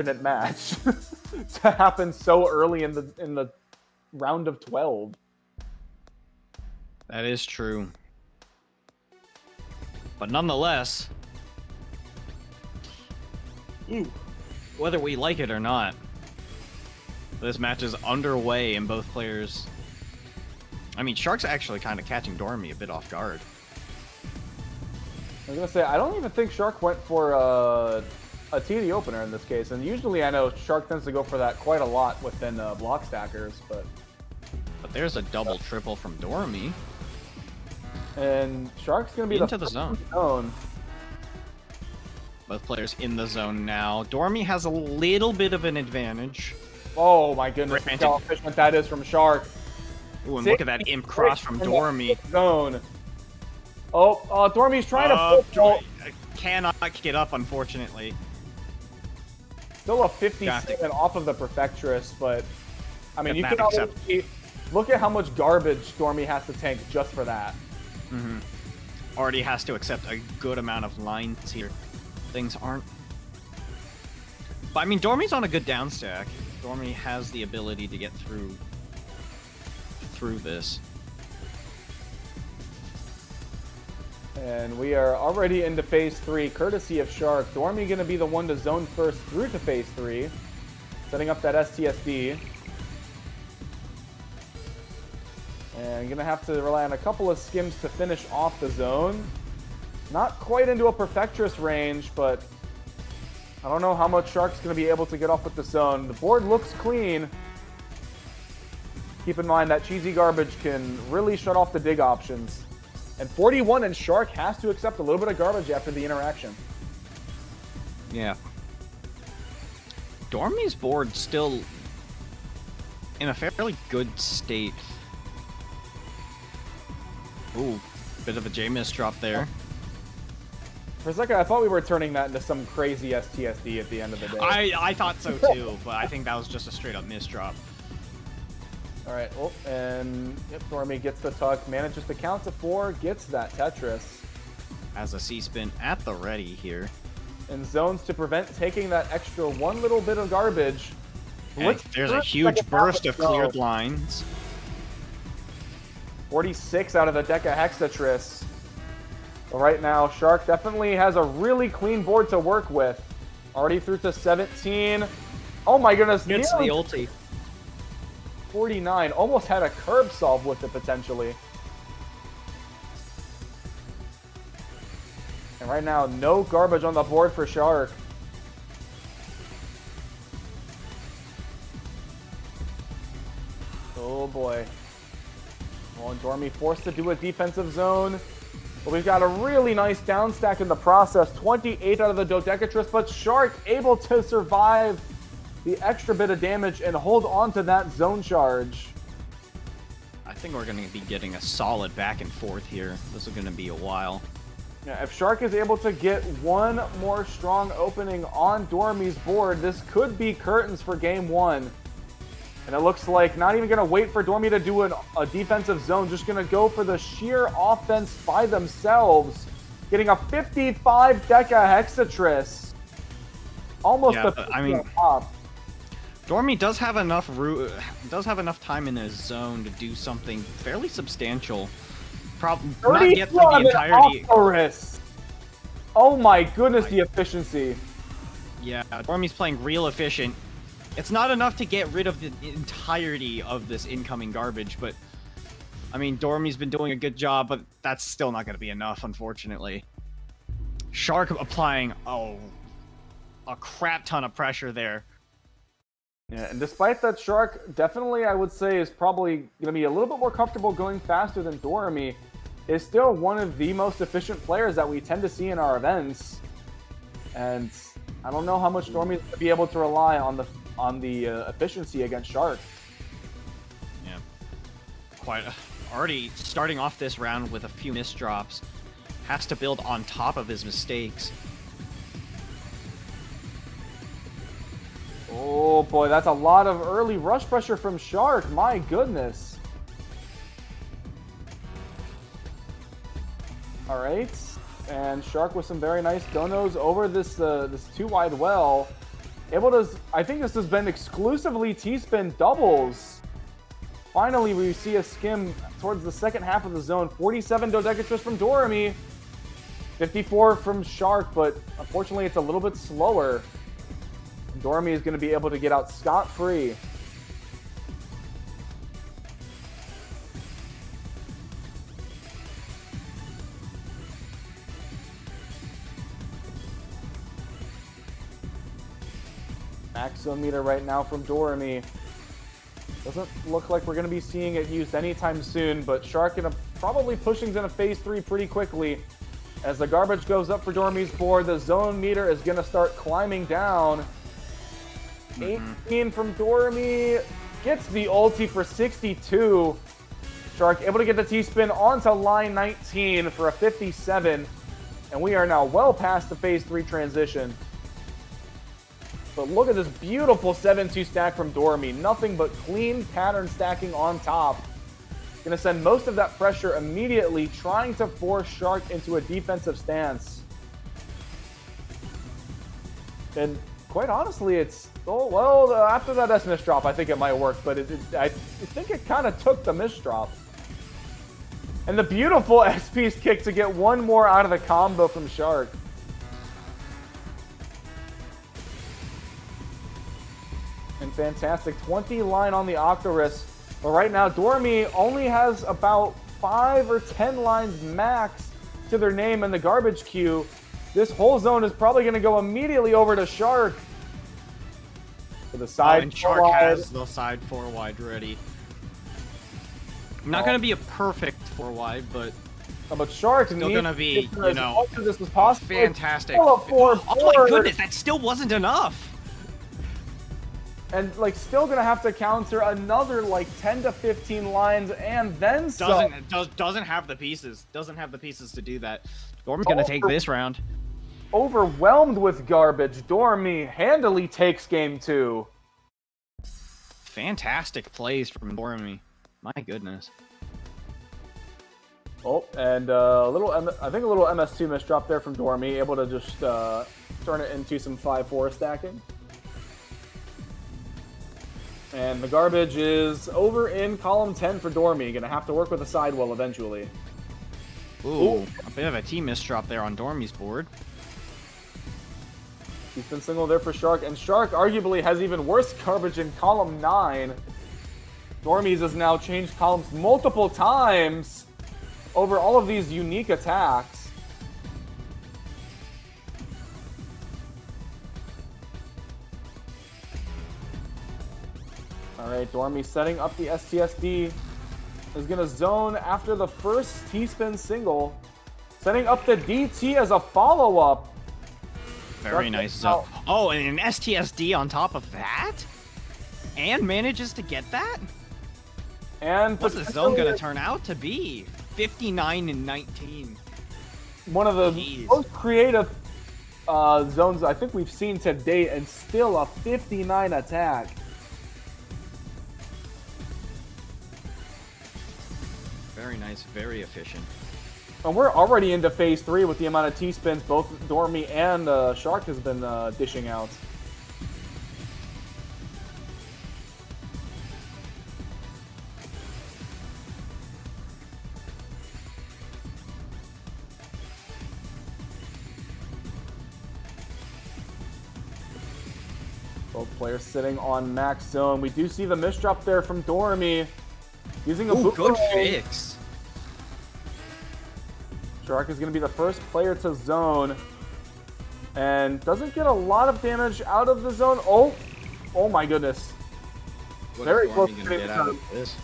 unfortunate match to happen so early in the round of 12. That is true. But nonetheless, whether we like it or not, this match is underway and both players... I mean, Shark's actually kind of catching Doremy a bit off guard. I was going to say, I don't even think Shark went for a TD opener in this case. And usually I know Shark tends to go for that quite a lot within block stackers, but... But there's a double triple from Doremy. And Shark's going to be into the zone. Both players in the zone now. Doremy has a little bit of an advantage. Oh my goodness, look how efficient that is from Shark. Ooh, and look at that imp cross from Doremy. Zone. Oh, Doremy's trying to pull. Cannot get up, unfortunately. Still a 57 off of the Perfectress, but I mean, you can already look at how much garbage Doremy has to tank just for that. Already has to accept a good amount of lines here. Things aren't. But I mean, Doremy's on a good down stack. Doremy has the ability to get through this. And we are already into phase 3, courtesy of Shark. Doremy going to be the one to zone first through to phase 3, setting up that STSD. And going to have to rely on a couple of skims to finish off the zone. Not quite into a Perfectress range, but I don't know how much Shark's going to be able to get off with the zone. The board looks clean. Keep in mind that cheesy garbage can really shut off the dig options. And 41 and Shark has to accept a little bit of garbage after the interaction. Yeah. Doremy's board still in a fairly good state. Ooh, bit of a J-miss drop there. For a second, I thought we were turning that into some crazy STSD at the end of the day. I thought so too, but I think that was just a straight-up miss drop. Alright, oh, and yep, Doremy gets the tuck, manages to count to 4, gets that Tetris. Has a C-spin at the ready here. And zones to prevent taking that extra one little bit of garbage. There's a huge burst of cleared lines. 46 out of the deck of Hexatris. But right now, Shark definitely has a really clean board to work with. Already through to 17. Oh my goodness. It's the ulti. 49. Almost had a curb solve with it, potentially. And right now, no garbage on the board for Shark. Oh boy. Well, and Doremy forced to do a defensive zone. But we've got a really nice down stack in the process. 28 out of the Dodecatrix, but Shark able to survive the extra bit of damage and hold on to that zone charge. I think we're going to be getting a solid back and forth here. This is going to be a while. Yeah, if Shark is able to get one more strong opening on Doremy's board, this could be curtains for game 1. And it looks like not even going to wait for Doremy to do a defensive zone, just going to go for the sheer offense by themselves. Getting a 55 Deca Hexatris. Almost top. Doremy does have enough time in his zone to do something fairly substantial. Not get through the entirety. Oh my goodness, the efficiency. Yeah, Doremy's playing real efficient. It's not enough to get rid of the entirety of this incoming garbage, but I mean, Doremy's been doing a good job, but that's still not going to be enough, unfortunately. Shark applying, a crap ton of pressure there. Yeah, and despite that, Shark definitely, I would say, is probably going to be a little bit more comfortable going faster than Doremy, is still one of the most efficient players that we tend to see in our events. And I don't know how much Doremy is going to be able to rely on the efficiency against Shark. Yeah. Already starting off this round with a few misdrops. Has to build on top of his mistakes. Oh boy, that's a lot of early rush pressure from Shark. My goodness. All right, and Shark with some very nice donos over this this 2-wide well. able to, I think this has been exclusively T-spin doubles. Finally, we see a skim towards the second half of the zone. 47 Dodecatris from Doremy. 54 from Shark, but unfortunately it's a little bit slower. Doremy is going to be able to get out scot-free. Max zone meter right now from Doremy. Doesn't look like we're going to be seeing it used anytime soon, but Shark probably pushing into phase 3 pretty quickly. As the garbage goes up for Doremy's board, the zone meter is going to start climbing down. 18 from Doremy. Gets the ulti for 62. Shark able to get the T-spin onto line 19 for a 57. And we are now well past the phase 3 transition. But look at this beautiful 7-2 stack from Doremy. Nothing but clean pattern stacking on top. Going to send most of that pressure immediately, trying to force Shark into a defensive stance. And quite honestly, it's... Oh, well, after that S-miss drop, I think it might work, but I think it kind of took the miss drop. And the beautiful S-piece kick to get one more out of the combo from Shark. And fantastic 20 line on the Octorus. But right now, Doremy only has about 5 or 10 lines max to their name in the garbage queue. This whole zone is probably going to go immediately over to Shark. For the side and Shark has the side 4 wide ready. Not going to be a perfect 4 wide, but... But Shark still going to be, you know, this is possible. Fantastic. Oh my goodness, that still wasn't enough. And, like, still gonna have to counter another, like, 10 to 15 lines and then some. Doesn't have the pieces. Doesn't have the pieces to do that. Doremy's gonna take this round. Overwhelmed with garbage. Doremy handily takes game 2. Fantastic plays from Doremy. My goodness. Oh, and I think a little MS2 miss drop there from Doremy, able to just turn it into some 5-4 stacking. And the garbage is over in column 10 for Doremy. Gonna have to work with a sidewell eventually. Ooh, a bit of a T-miss drop there on Doremy's board. He's been single there for Shark, and Shark arguably has even worse garbage in column 9. Doremy's has now changed columns multiple times over all of these unique attacks. Alright, Doremy setting up the STSD. Is going to zone after the first T-spin single. Setting up the DT as a follow-up. Very nice zone. Oh, and an STSD on top of that? And manages to get that? And what's the zone going to turn out to be? 59 and 19. One of the most creative zones I think we've seen to date, and still a 59 attack. Very nice, very efficient. And we're already into phase 3 with the amount of T-spins both Doremy and Shark has been dishing out. Both players sitting on max zone. We do see the miss drop there from Doremy. Using a good fix. Shark is going to be the first player to zone. And doesn't get a lot of damage out of the zone. Oh my goodness. Very close to getting out of this.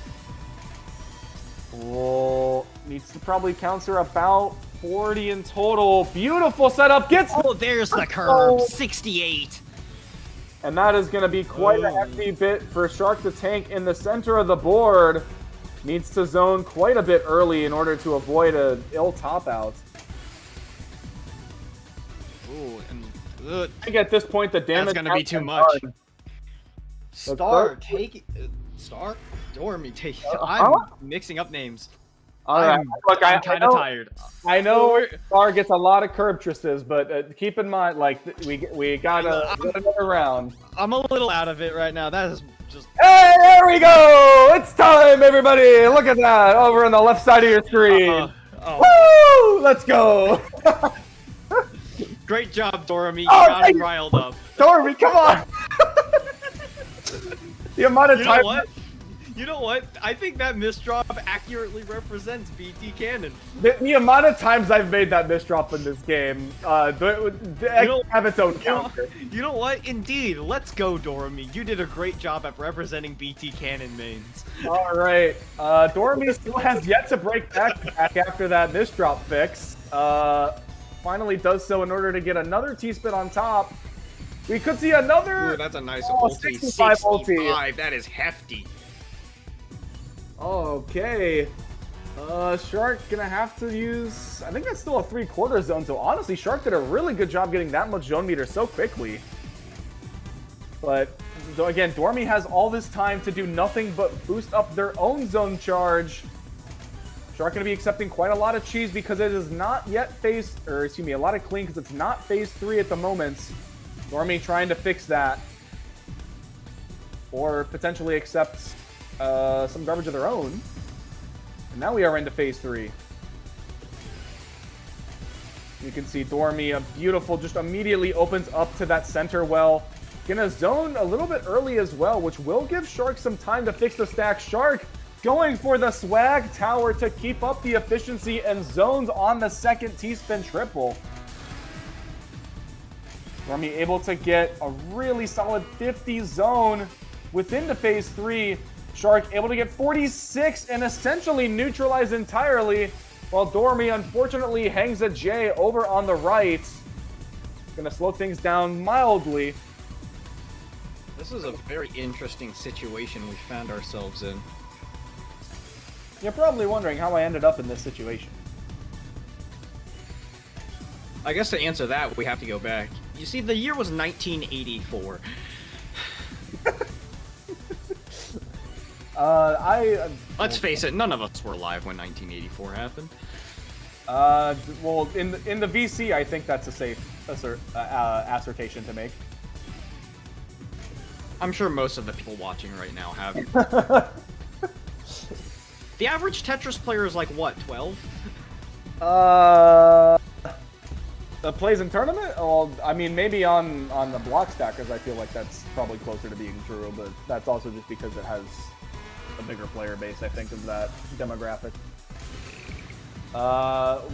Oh, needs to probably counter about 40 in total. Beautiful setup. Gets. Oh, there's the curve. 68. And that is going to be quite a hefty bit for Shark to tank in the center of the board. Needs to zone quite a bit early in order to avoid an ill top out. Ooh, and I think at this point the damage... That's going to be too much. Doremy take... I'm mixing up names. All right. Look, I'm kind of tired. I know Star gets a lot of curbtresses, but keep in mind, like, we got another round. I'm a little out of it right now. That is just... Hey, there we go! It's time, everybody! Look at that, over on the left side of your screen. Woo! Let's go! Great job, Doremy. You got him riled up. Doremy, come on! The amount of time... You know what? I think that misdrop accurately represents BT Cannon. The amount of times I've made that misdrop in this game, have its own counter. You know what? Indeed. Let's go, Doremy. You did a great job at representing BT Cannon mains. All right. Doremy still has yet to break back after that misdrop fix. Finally does so in order to get another T-spin on top. We could see another... Ooh, that's a nice ulti. 65 ulti. That is hefty. Okay. Shark gonna have to use... I think that's still a 3/4 zone, so honestly, Shark did a really good job getting that much zone meter so quickly. But, again, Doremy has all this time to do nothing but boost up their own zone charge. Shark gonna be accepting quite a lot of cheese because it is not yet phase... Or, excuse me, a lot of clean because it's not phase 3 at the moment. Doremy trying to fix that. Or potentially accept... some garbage of their own. And now we are into phase 3. You can see Doremy, a beautiful, just immediately opens up to that center well. Gonna zone a little bit early as well, which will give Shark some time to fix the stack. Shark going for the swag tower to keep up the efficiency and zones on the second T-spin triple. Doremy able to get a really solid 50 zone within the phase 3. Shark able to get 46 and essentially neutralize entirely, while Doremy unfortunately hangs a J over on the right. Gonna slow things down mildly. This is a very interesting situation we found ourselves in. You're probably wondering how I ended up in this situation. I guess to answer that, we have to go back. You see, the year was 1984. Let's face it, none of us were alive when 1984 happened. Well, in the VC, I think that's a safe assertion to make. I'm sure most of the people watching right now have. The average Tetris player is like, what, 12? Plays in tournament? Well, I mean, maybe on the block stackers, I feel like that's probably closer to being true, but that's also just because it has a bigger player base, I think, of that demographic.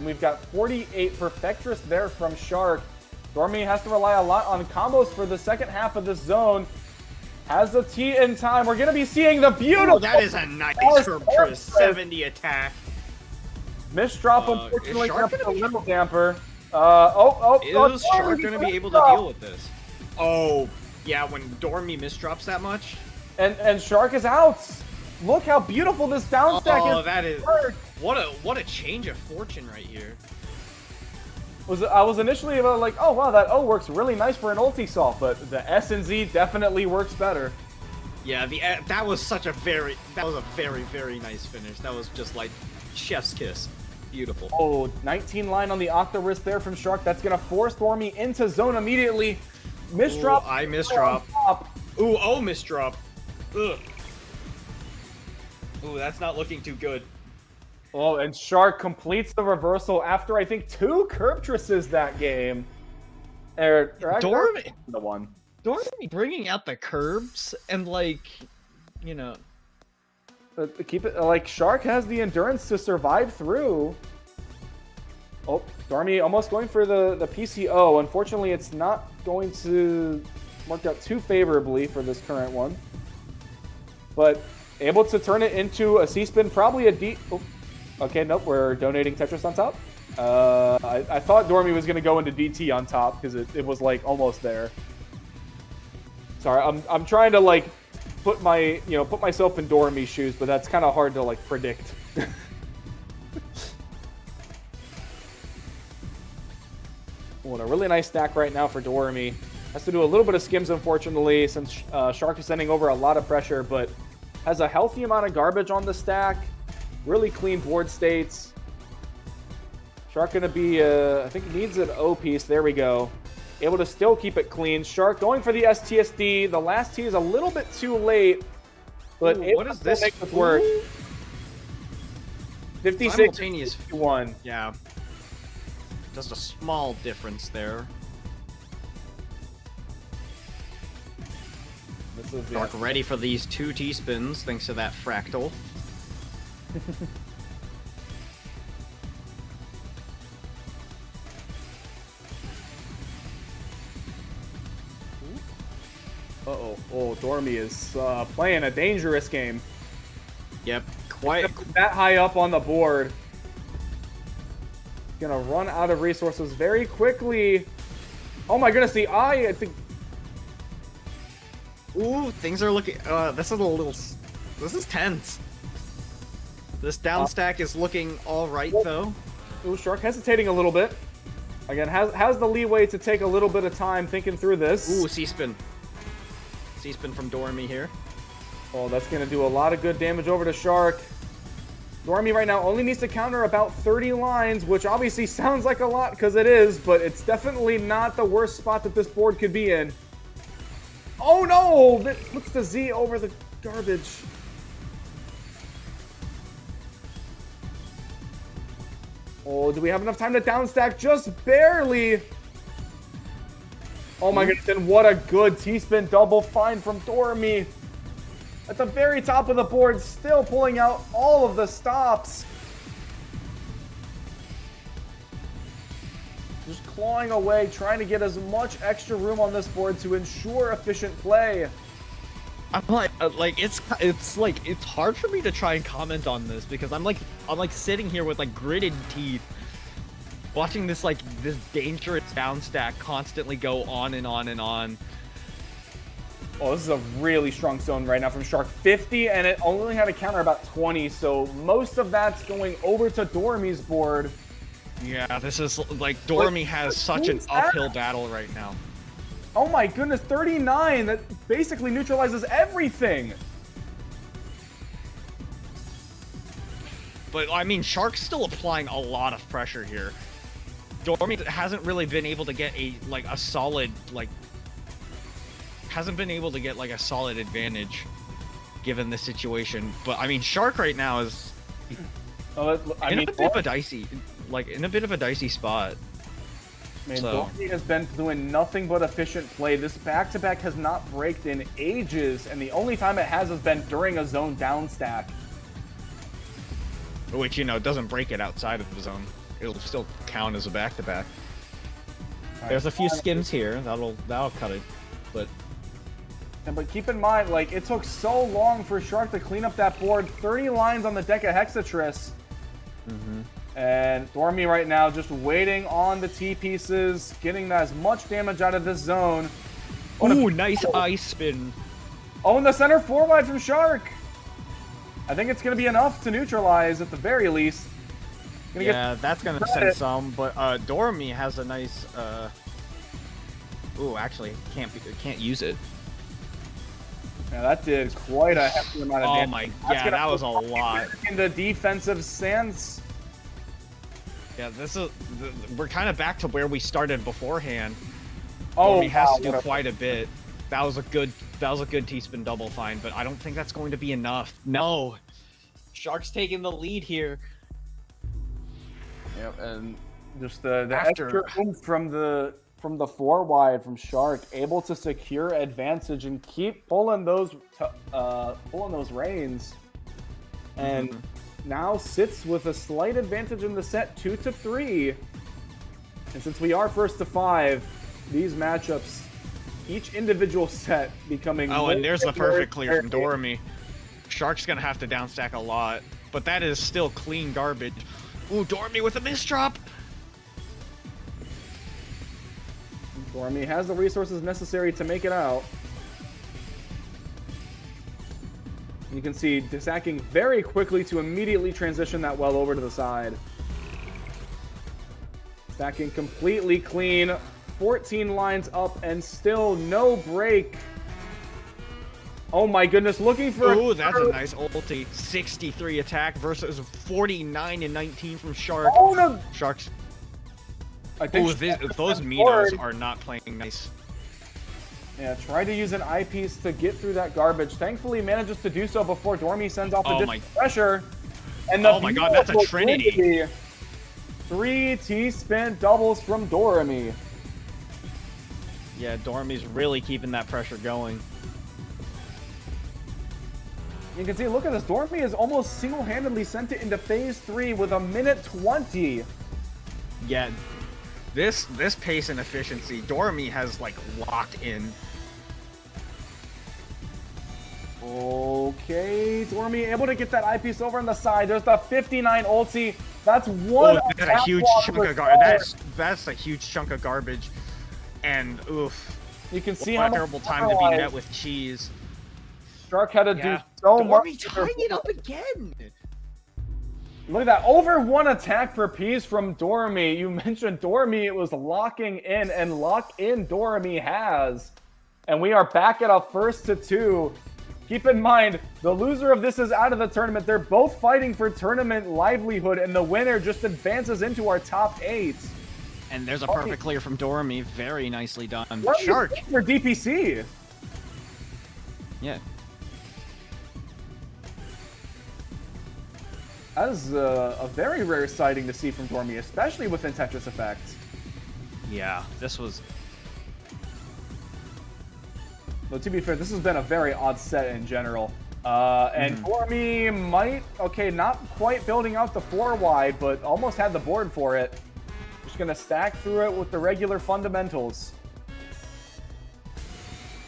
We've got 48 Perfectress there from Shark. Doremy has to rely a lot on combos for the second half of this zone. Has the T in time. We're going to be seeing the beautiful... Oh, that is a nice Perfectress 70 attack. Misdrop, unfortunately, Shark a gonna little damper. Is Shark going to be able to deal with this? Oh, yeah, when Doremy misdrops that much? And Shark is out. Look how beautiful this down stack is. Oh, that is... What a change of fortune right here. I was initially about like, oh wow, that O works really nice for an ulti solve, but the S and Z definitely works better. Yeah, that was a very, very nice finish. That was just like chef's kiss. Beautiful. Oh, 19 line on the Octa-wrist there from Shark. That's gonna force Doremy into zone immediately. Misdrop. Ooh, I misdrop. Ooh, oh, misdrop. Ugh. Ooh, that's not looking too good. Oh, and Shark completes the reversal after, I think, 2 Curbtresses that game. Doremy, the one. Doremy bringing out the curbs and, like, you know... keep it, like, Shark has the endurance to survive through. Oh, Doremy almost going for the PCO. Unfortunately, it's not going to work out too favorably for this current one. But able to turn it into a C-spin, probably a D... Oh. Okay, nope, we're donating Tetris on top. I thought Doremy was going to go into DT on top because it was, like, almost there. Sorry, I'm trying to, like, put myself in Doremy's shoes, but that's kind of hard to, like, predict. Oh, and a really nice stack right now for Doremy. Has to do a little bit of skims, unfortunately, since Shark is sending over a lot of pressure, but has a healthy amount of garbage on the stack. Really clean board states. Shark going to be, I think he needs an O piece. There we go. Able to still keep it clean. Shark going for the STSD. The last T is a little bit too late. But ooh, what is this? Make this work. 56 simultaneous 51. Yeah. Just a small difference there. This is Shark ready for these 2 T-spins thanks to that fractal. Uh-oh. Oh, Doremy is playing a dangerous game. Yep, quite that high up on the board. Gonna run out of resources very quickly. Oh my goodness, the eye, I think. Ooh, things are looking, this is tense. This down stack is looking alright, though. Ooh, Shark hesitating a little bit. Again, has the leeway to take a little bit of time thinking through this. Ooh, C-spin. C-spin from Doremy here. Oh, that's going to do a lot of good damage over to Shark. Doremy right now only needs to counter about 30 lines, which obviously sounds like a lot because it is, but it's definitely not the worst spot that this board could be in. Oh no! That puts the Z over the garbage. Oh, do we have enough time to downstack? Just barely. Oh my goodness, and what a good T-spin double find from Doremy. At the very top of the board, still pulling out all of the stops. Just clawing away, trying to get as much extra room on this board to ensure efficient play. I'm like it's hard for me to try and comment on this because I'm like sitting here with like gritted teeth, watching this this dangerous down stack constantly go on and on and on. Oh, this is a really strong zone right now from Shark. 50, and it only had a counter about 20, so most of that's going over to Doremy's board. Yeah, this is like Doremy has such an uphill battle right now. Oh my goodness, 39! That basically neutralizes everything! But I mean, Shark's still applying a lot of pressure here. Doremy hasn't really been able to get a solid advantage given the situation. But I mean, Shark right now is in a bit of a dicey spot. I mean, So. Doremy has been doing nothing but efficient play. This back-to-back has not braked in ages, and the only time it has been during a zone down stack. Which, doesn't break it outside of the zone. It'll still count as a back-to-back. There's a few skims here. That'll cut it. But keep in mind, it took so long for Shark to clean up that board. 30 lines on the deck of Hexatris. And Doremy right now just waiting on the T-pieces, getting as much damage out of this zone. ooh, nice ice spin. Oh, in the center 4-wide from Shark. I think it's going to be enough to neutralize at the very least. That's gonna send some, but Doremy has a nice. Ooh, actually, can't use it. Yeah, that did quite a hefty amount of damage. Oh my, yeah, that was a lot. In the defensive stance. Yeah, we're kind of back to where we started beforehand. Oh, Doremy has to do quite a bit. That was a good T-spin double find, but I don't think that's going to be enough. No, Shark's taking the lead here. Yep, and just the extra oomph from the 4-wide from Shark, able to secure advantage and keep pulling those reins, and now sits with a slight advantage in the set 2-3. And since we are first to 5, these matchups, each individual set becoming. Oh, and there's the perfect clear from Doremy. Shark's gonna have to downstack a lot, but that is still clean garbage. Ooh, Doremy with a misdrop. Doremy has the resources necessary to make it out. You can see stacking very quickly to immediately transition that well over to the side. Stacking completely clean. 14 lines up and still no break. Oh my goodness, looking for Ooh, that's a nice ulti. 63 attack versus 49 and 19 from Shark. Oh no! Sharks. I think Ooh, those Minos are not playing nice. Yeah, try to use an eyepiece to get through that garbage. Thankfully, manages to do so before Doremy sends off the pressure. And oh my god, that's a trinity. 3 T-spin doubles from Doremy. Yeah, Doremy's really keeping that pressure going. You can see, look at this. Doremy is almost single-handedly sent it into phase 3 with 1:20. Yeah, this pace and efficiency, Doremy has like locked in. Okay, Doremy able to get that eyepiece over on the side. There's the 59 ulti. That's one. Oh, that's a huge chunk of garbage. That's a huge chunk of garbage. And oof, you can see what how a terrible time to be met with cheese. Shark had to do so much. Doremy tying it up again. Look at that, over 1 attack per piece from Doremy. You mentioned Doremy, it was locking in, and lock in Doremy has. And we are back at a 1-2. Keep in mind, the loser of this is out of the tournament. They're both fighting for tournament livelihood, and the winner just advances into our top 8. And there's a perfect clear from Doremy. Very nicely done. Shark for DPC. Yeah. That is a very rare sighting to see from Doremy, especially within Tetris Effect. Yeah, this was... Though, to be fair, this has been a very odd set in general. And Doremy might... Okay, not quite building out the 4 wide, but almost had the board for it. Just going to stack through it with the regular fundamentals.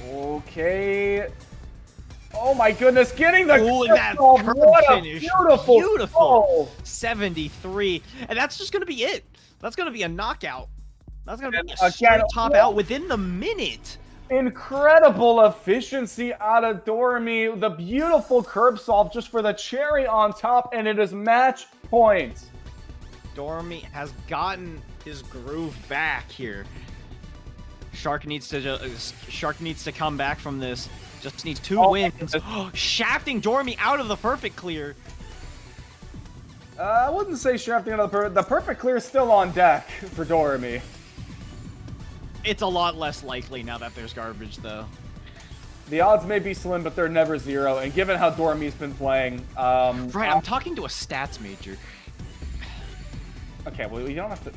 Okay... Oh my goodness, getting the that what finish. A beautiful 73. And that's just going to be it. That's going to be a knockout. That's going to be a straight top out within the minute. Incredible efficiency out of Doremy. The beautiful curb solve just for the cherry on top, and it is match point. Doremy has gotten his groove back here. Shark needs to come back from this. Just needs 2 wins. Shafting Doremy out of the perfect clear. I wouldn't say shafting out of the perfect clear is still on deck for Doremy. It's a lot less likely now that there's garbage, though. The odds may be slim, but they're never 0. And given how Doremy's been playing, right, I'm talking to a stats major. Okay, well, you don't have to.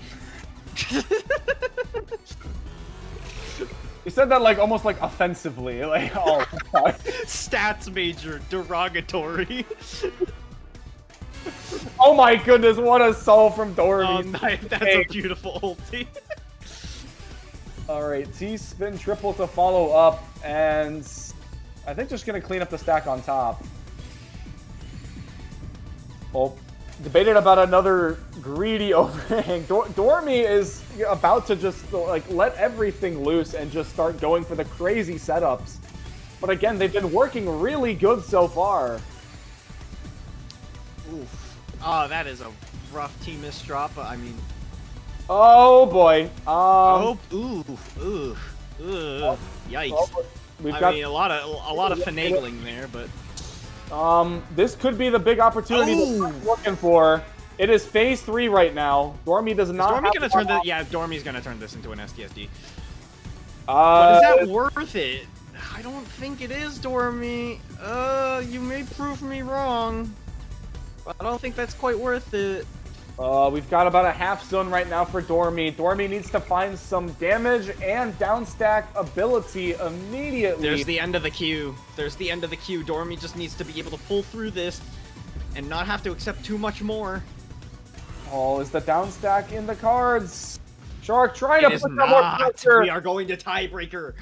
You said that like almost like offensively, like oh. Stats major, derogatory. Oh my goodness, what a soul from Doremy. That's a beautiful ulti. Alright, T-spin triple to follow up, and I think just gonna clean up the stack on top. Oh, debated about another greedy overhang. Doremy is about to just like let everything loose and just start going for the crazy setups. But again, they've been working really good so far. Oof. Oh, that is a rough T-miss drop, I mean... Oh boy. Yikes. I mean, a lot of finagling there, but... This could be the big opportunity that we're looking for. It is phase 3 right now. Doremy does not. Is Doremy gonna turn this? Yeah, Doremy's gonna turn this into an STSD. But is that worth it? I don't think it is, Doremy. You may prove me wrong, but I don't think that's quite worth it. We've got about a half zone right now for Doremy. Doremy needs to find some damage and downstack ability immediately. There's the end of the queue. There's the end of the queue. Doremy just needs to be able to pull through this and not have to accept too much more. Oh, is the downstack in the cards? Shark, try to put some more not. pressure. We are going to tiebreaker.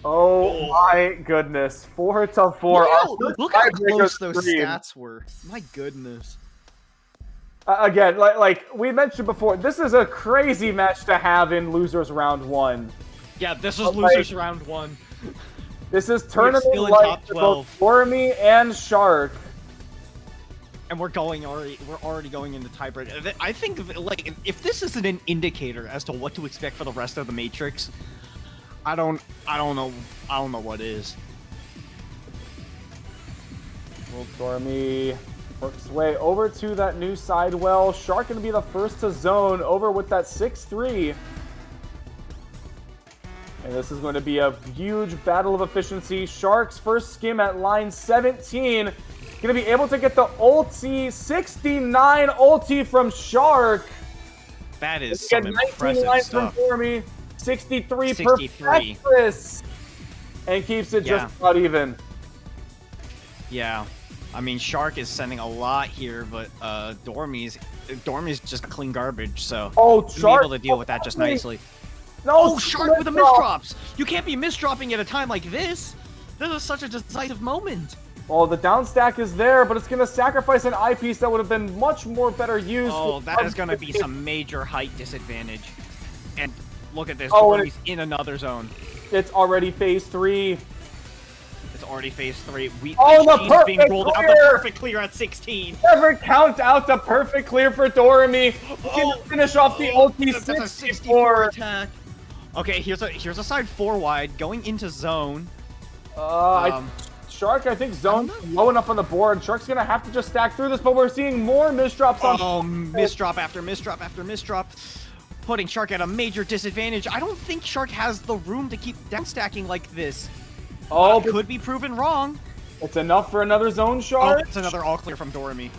Oh my goodness. 4-4. Yeah, look how close those stats were. My goodness. Again, like we mentioned before, this is a crazy match to have in Losers Round 1. Yeah, this is Losers Round 1. This is tournament life for both Doremy and Shark. And we're already going into tiebreaker. I think like if this isn't an indicator as to what to expect for the rest of the Matrix, I don't know what is. Will Doremy works his way over to that new side well. Shark going to be the first to zone over with that 6-3. And this is going to be a huge battle of efficiency. Shark's first skim at line 17. Going to be able to get the ulti. 69 ulti from Shark. That is some impressive stuff. From Doremy. 63 per 63. Tetris. And keeps it just about even. Yeah. I mean, Shark is sending a lot here, but Doremy's just clean garbage, so he'll be able to deal with that just nicely. No, Shark with the misdrops! You can't be misdropping at a time like this! This is such a decisive moment! Well, the down stack is there, but it's going to sacrifice an eyepiece that would have been much more better used. Oh, that is going to be some major height disadvantage. And look at this, Doremy's in another zone. It's already phase 3. It's already phase 3. The perfect being rolled clear! out the perfect clear at 16. Never count out the perfect clear for Doremy. Can finish off the ulti. That's a 64 attack. Okay, here's a side 4 wide going into zone. Shark, I think zone's low enough on the board. Shark's gonna have to just stack through this, but we're seeing more misdrops on. Oh, misdrop after misdrop after misdrop, putting Shark at a major disadvantage. I don't think Shark has the room to keep down stacking like this. Oh, could be proven wrong. It's enough for another zone shard. Oh, it's another all clear from Doremy.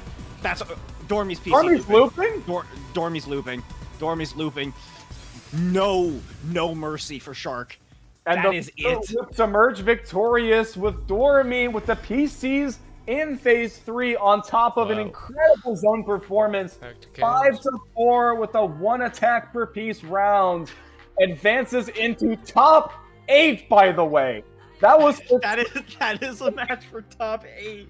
That's Doremy's PC. Doremy's looping. Doremy's looping. Doremy's looping. No mercy for Shark. And that is it. To emerge victorious with Doremy with the PCs in phase 3 on top of an incredible zone performance. 5-4 with a 1 attack per piece round. Advances into top 8, by the way. That is a match for top 8.